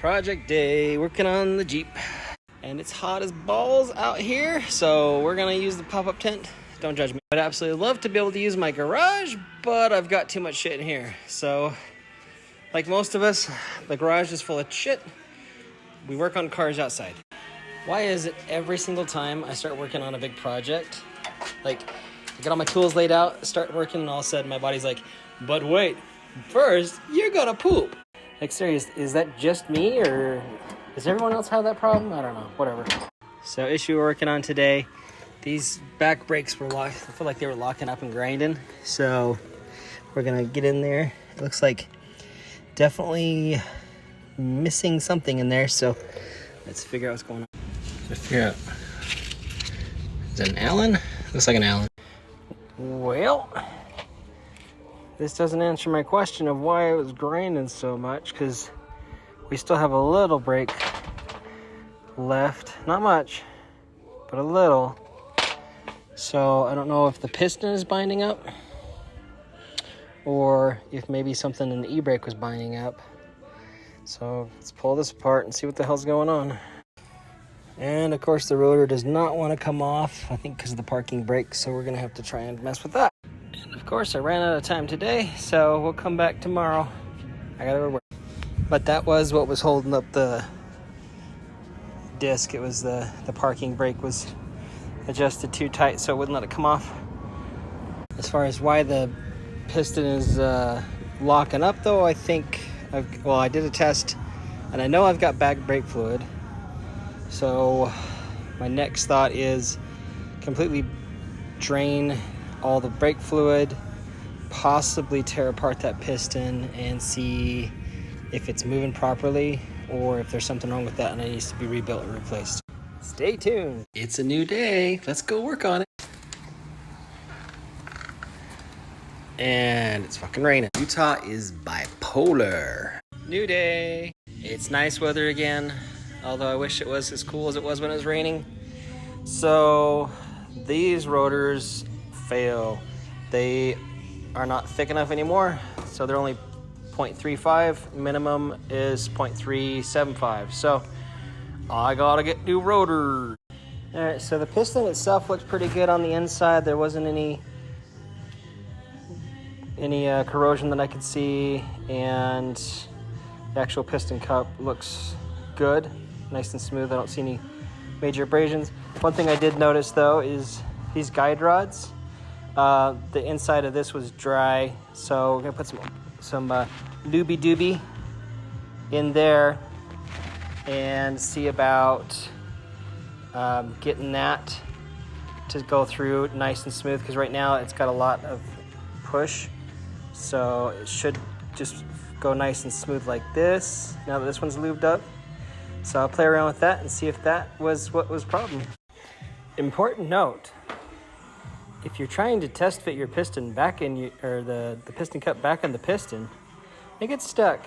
Project day, working on the Jeep. And it's hot as balls out here, so we're gonna use the pop-up tent. Don't judge me. I'd absolutely love to be able to use my garage, but I've got too much shit in here. So, like most of us, the garage is full of shit. We work on cars outside. Why is it every single time I start working on a big project, like, I get all my tools laid out, start working, and all of a sudden my body's like, but wait, first, you're gonna poop. Like, serious, is that just me, or does everyone else have that problem? I don't know, whatever. So, issue we're working on today, these back brakes were locked. I feel like they were locking up and grinding. So, we're gonna get in there. It looks like definitely missing something in there, so let's figure out what's going on. Let's figure out, is that an Allen? Looks like an Allen. Well, this doesn't answer my question of why it was grinding so much, because we still have a little brake left. Not much, but a little. So I don't know if the piston is binding up or if maybe something in the e-brake was binding up. So let's pull this apart and see what the hell's going on. And of course the rotor does not want to come off, I think because of the parking brake, so we're going to have to try and mess with that. And of course I ran out of time today, so we'll come back tomorrow. I gotta work. But that was what was holding up the disc. It was the parking brake was adjusted too tight, so it wouldn't let it come off. As far as why the piston is locking up though, I think, I did a test and I know I've got back brake fluid. So my next thought is completely drain all the brake fluid, possibly tear apart that piston and see if it's moving properly or if there's something wrong with that and it needs to be rebuilt or replaced. Stay tuned. It's a new day. Let's go work on it. And it's fucking raining. Utah is bipolar. New day. It's nice weather again, although I wish it was as cool as it was when it was raining. So these rotors fail. They are not thick enough anymore, so they're only 0.35. Minimum is 0.375. So I gotta get new rotors. All right, so the piston itself looks pretty good on the inside. There wasn't any corrosion that I could see, and the actual piston cup looks good, nice and smooth. I don't see any major abrasions. One thing I did notice though is these guide rods. The inside of this was dry, so we're gonna put some doobie doobie in there and see about getting that to go through nice and smooth, because right now it's got a lot of push, so it should just go nice and smooth like this now that this one's lubed up. So I'll play around with that and see if that was what was problem. Important note, if you're trying to test fit your piston back in the piston cup back in the piston, it gets stuck.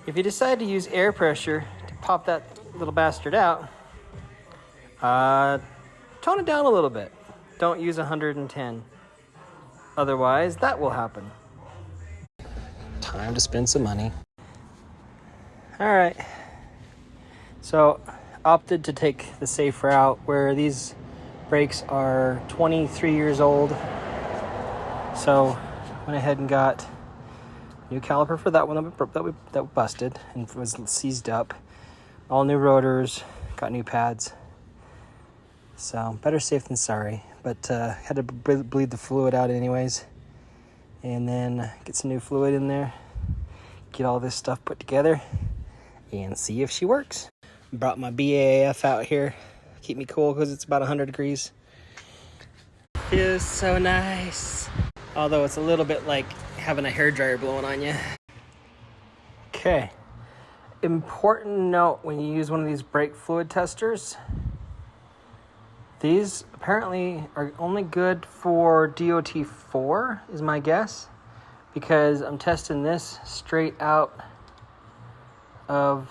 If you decide to use air pressure to pop that little bastard out, tone it down a little bit. Don't use 110. Otherwise, that will happen. Time to spend some money. All right. So, opted to take the safe route where these brakes are 23 years old. So, went ahead and got new caliper for that one that busted and was seized up. All new rotors, got new pads. So better safe than sorry, but had to bleed the fluid out anyways, and then get some new fluid in there, get all this stuff put together, and see if she works. Brought my BAF out here, keep me cool because it's about 100 degrees. Feels so nice. Although it's a little bit like having a hairdryer blowing on you. Okay. Important note when you use one of these brake fluid testers, these apparently are only good for DOT 4 is my guess, because I'm testing this straight out of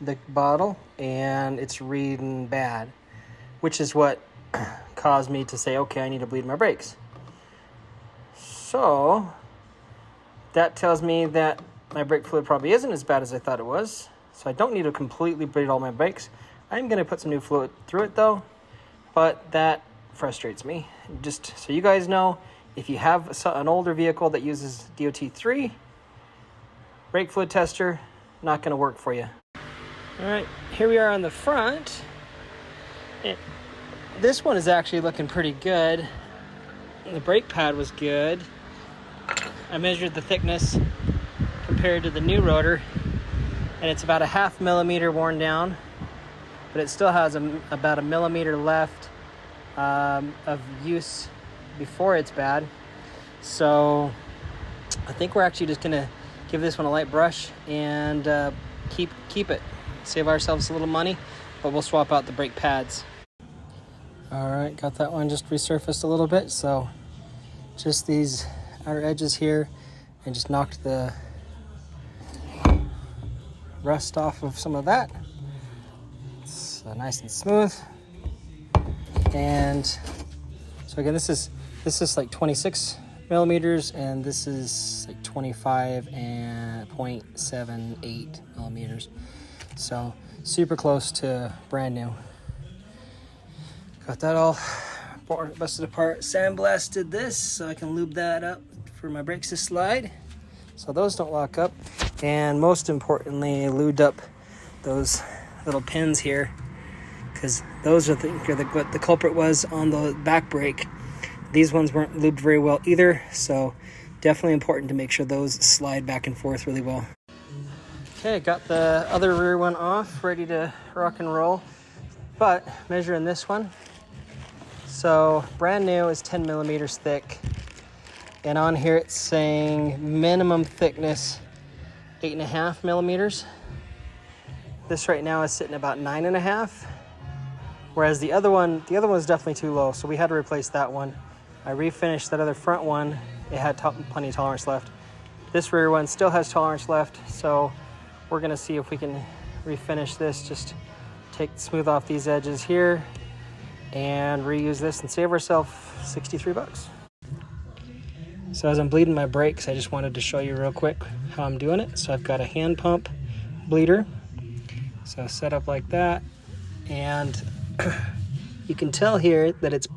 the bottle and it's reading bad, which is what caused me to say, okay, I need to bleed my brakes. So That tells me that my brake fluid probably isn't as bad as I thought it was. So I don't need to completely bleed all my brakes. I'm going to put some new fluid through it though, but that frustrates me. Just so you guys know, if you have an older vehicle that uses DOT3, brake fluid tester, not going to work for you. All right, here we are on the front. This one is actually looking pretty good. The brake pad was good. I measured the thickness compared to the new rotor, and it's about a 0.5 millimeter worn down, but it still has about 1 millimeter left of use before it's bad. So I think we're actually just gonna give this one a light brush and keep it. Save ourselves a little money, but we'll swap out the brake pads. All right, got that one just resurfaced a little bit, so just these outer edges here, and just knocked the rust off of some of that. It's nice and smooth. And so again, this is like 26 millimeters, and this is like 25.78 millimeters. So super close to brand new. Got that all busted apart. Sandblasted this so I can lube that up for my brakes to slide, so those don't lock up. And most importantly, lubed up those little pins here, because those are what the culprit was on the back brake. These ones weren't lubed very well either, so definitely important to make sure those slide back and forth really well. Okay, got the other rear one off, ready to rock and roll. But measuring this one, so brand new is 10 millimeters thick, and on here it's saying minimum thickness 8.5 millimeters. This right now is sitting about 9.5, whereas the other one is definitely too low, so we had to replace that one. I refinished that other front one. It had plenty of tolerance left. This rear one still has tolerance left, so we're gonna see if we can refinish this. Just smooth off these edges here and reuse this and save ourselves 63 bucks. So as I'm bleeding my brakes, I just wanted to show you real quick how I'm doing it. So I've got a hand pump bleeder, so set up like that, and you can tell here that it's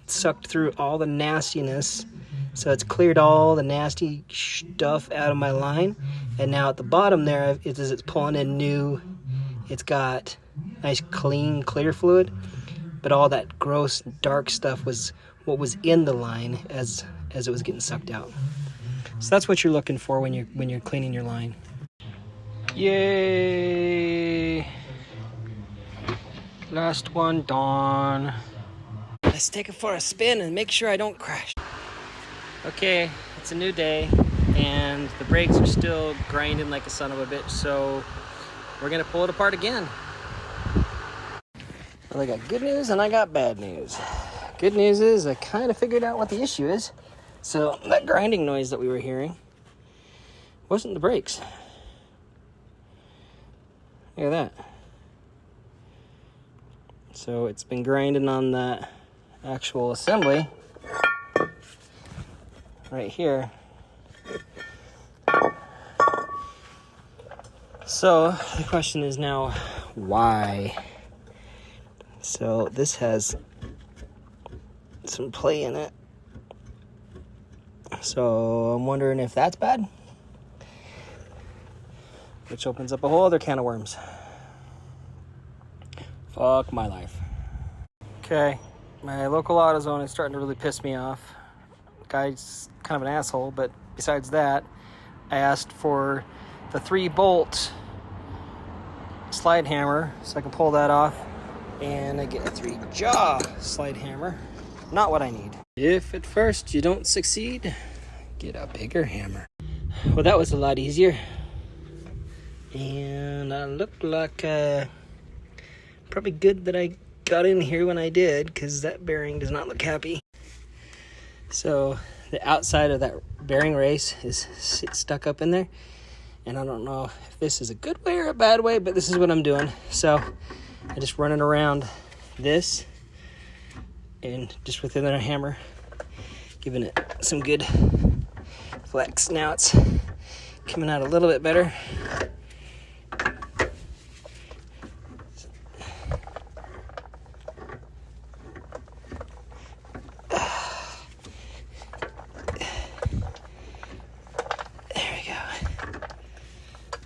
sucked through all the nastiness, so it's cleared all the nasty stuff out of my line. And now at the bottom there, it's pulling in new, it's got nice clean clear fluid, but all that gross dark stuff was what was in the line as it was getting sucked out. So that's what you're looking for when you're cleaning your line. Yay! Last one done. Let's take it for a spin and make sure I don't crash. Okay, it's a new day, and the brakes are still grinding like a son of a bitch, so we're gonna pull it apart again. Well, I got good news and I got bad news. Good news is I kind of figured out what the issue is. So that grinding noise that we were hearing wasn't the brakes. Look at that. So it's been grinding on that actual assembly right here. So the question is now, why? So this has some play in it. So I'm wondering if that's bad, which opens up a whole other can of worms. Fuck my life. Okay, my local AutoZone is starting to really piss me off. The guy's kind of an asshole, but besides that, I asked for the 3-bolt slide hammer so I can pull that off, and I get a 3-jaw slide hammer. Not what I need. If at first you don't succeed, get a bigger hammer. Well, that was a lot easier. And I look like probably good that I got in here when I did, because that bearing does not look happy. So the outside of that bearing race is stuck up in there, and I don't know if this is a good way or a bad way, but this is what I'm doing. So I just run it around this and just within a hammer, giving it some good flex. Now it's coming out a little bit better.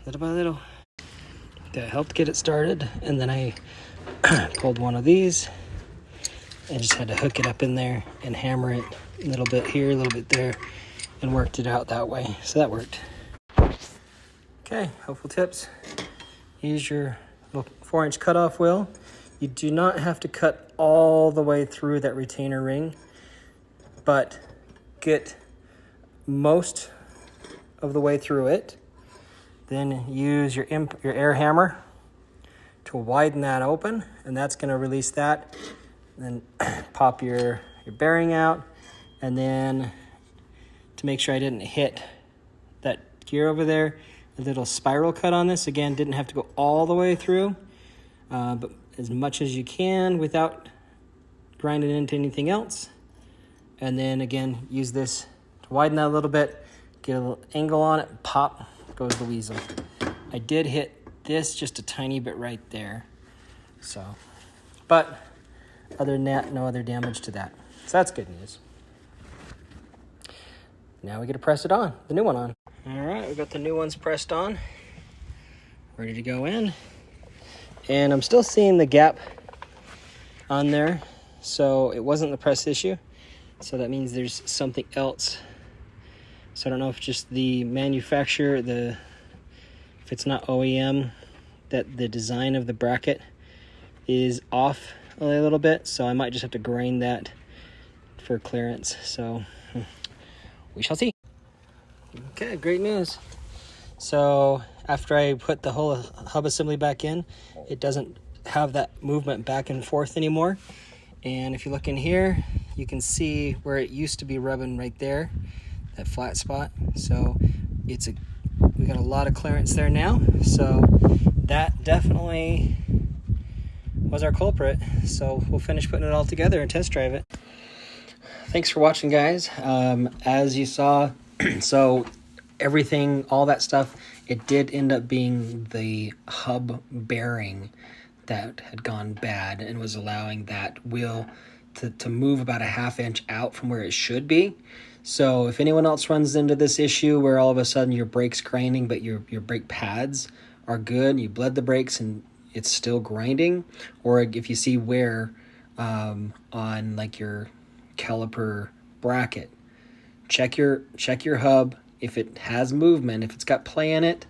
Little by little. That helped get it started, and then I pulled one of these and just had to hook it up in there and hammer it a little bit here, a little bit there, and worked it out that way. So that worked. Okay, helpful tips. Use your little 4-inch cutoff wheel. You do not have to cut all the way through that retainer ring, but get most of the way through it. Then use your air hammer to widen that open, and that's going to release that. Then pop your bearing out, and then to make sure I didn't hit that gear over there, a little spiral cut on this. Again, didn't have to go all the way through, but as much as you can without grinding into anything else. And then again, use this to widen that a little bit, get a little angle on it, pop. Goes the weasel. I did hit this just a tiny bit right there. So, but other than that, no other damage to that. So that's good news. Now we get to press it on, the new one on. All right, we got the new ones pressed on, ready to go in. And I'm still seeing the gap on there. So it wasn't the press issue. So that means there's something else. So I don't know if just the manufacturer, if it's not OEM, that the design of the bracket is off a little bit. So I might just have to grind that for clearance. So we shall see. Okay, great news. So after I put the whole hub assembly back in, it doesn't have that movement back and forth anymore. And if you look in here, you can see where it used to be rubbing right there. That flat spot. So we got a lot of clearance there now. So that definitely was our culprit. So we'll finish putting it all together and test drive it. Thanks for watching, guys. As you saw, so everything, all that stuff, it did end up being the hub bearing that had gone bad and was allowing that wheel to move about a 1/2 inch out from where it should be. So if anyone else runs into this issue where all of a sudden your brake's grinding but your brake pads are good, you bled the brakes and it's still grinding, or if you see wear on like your caliper bracket, check your hub. If it has movement, if it's got play in it,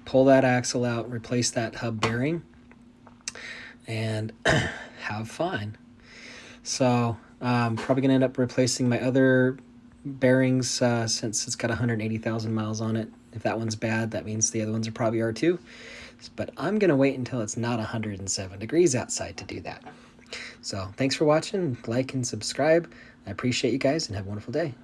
pull that axle out, replace that hub bearing, and have fun. So probably going to end up replacing my other bearings since it's got 180,000 miles on it. If that one's bad, that means the other ones are probably are too. But I'm going to wait until it's not 107 degrees outside to do that. So thanks for watching. Like and subscribe. I appreciate you guys and have a wonderful day.